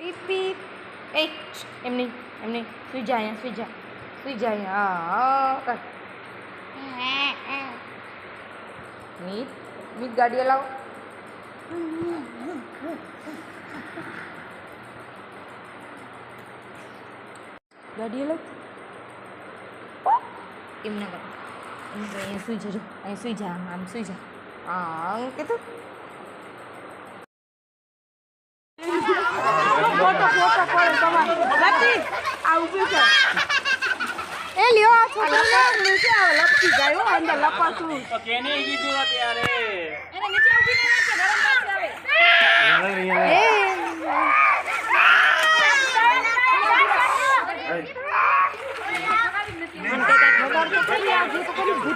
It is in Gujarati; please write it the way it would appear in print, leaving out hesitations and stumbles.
પીપ પીપ એ એમની સુઈ જા અહીંયા સુઈ જા અહીંયા કર મીત ગાડી હલાવો ગાડી હલાવ એમ ના કર અહીંયા સુઈ જજો અહીંયા સુઈ જા આમ સુઈ જા હા કીધું એ લ્યો આ છોકરા નીચે આવ લપસી જાય અંદર લપાસું તો કેને કીધું અત્યારે એને નીચે ઉભી ન રાખે ગરમ પાણી આવે